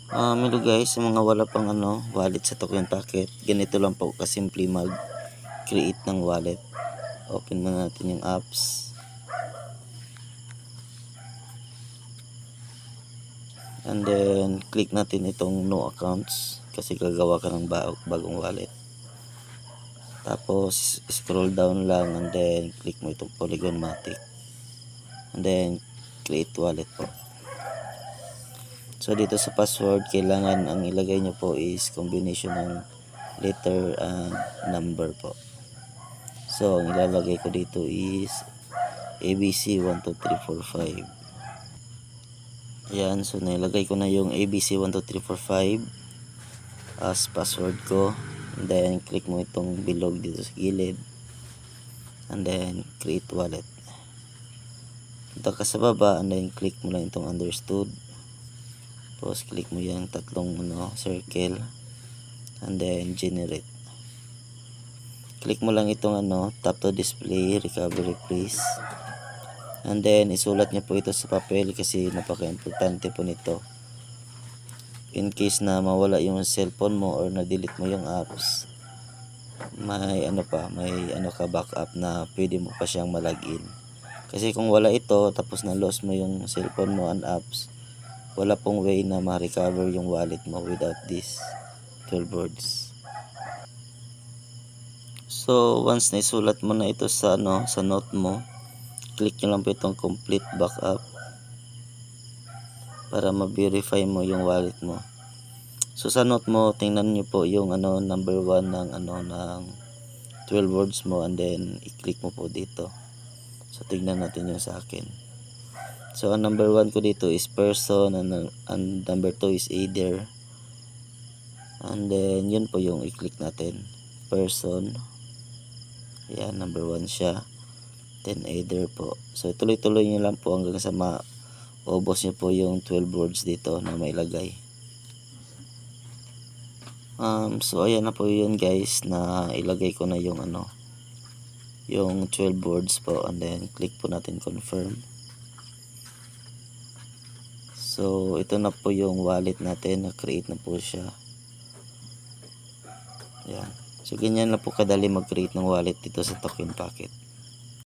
Hello guys, sa mga wala pang wallet sa Token Packet, ganito lang po kasimple mag-create ng wallet. Open muna natin yung apps. And then click natin itong no accounts kasi gagawa ka ng bagong wallet. Tapos scroll down lang and then click mo itong Polygon Matic. And then create wallet po. So dito sa password, kailangan ang ilagay nyo po is combination ng letter and number po. So ang ilalagay ko dito is ABC 12345. Ayan, so nilagay ko na yung ABC 12345 as password ko. And then click mo itong bilog dito sa gilid. And then create wallet. Punta ka sa baba and then click mo lang itong understood. Tapos click mo yung tatlong circle and then generate. Click mo lang itong tap to display recovery please. And then isulat niyo po ito sa papel kasi napaka-importante po nito. In case na mawala yung cellphone mo or na-delete mo yung apps, may ka backup na pwede mo pa siyang malagin. Kasi kung wala ito tapos na-lost mo yung cellphone mo and apps, wala pong way na ma-recover yung wallet mo without this 12 words. So once na isulat mo na ito sa sa note mo, click nyo lang po itong complete backup para ma-verify mo yung wallet mo. So sa note mo, tingnan nyo po yung number 1 ng ng 12 words mo and then i-click mo po dito. So tingnan natin yung sa akin. So ang number 1 ko dito is person and number 2 is either. And then yun po yung i-click natin. Person. Yan, number 1 siya. Then either po. So tuloy-tuloy nyo lang po hanggang sa maubos nyo po yung 12 words dito na may lagay. So ayan na po yun guys, na ilagay ko na yung yung 12 words po and then click po natin confirm. So ito na po yung wallet natin, na-create na po siya. Yan. So ganyan na po kadali mag-create ng wallet dito sa Token Packet.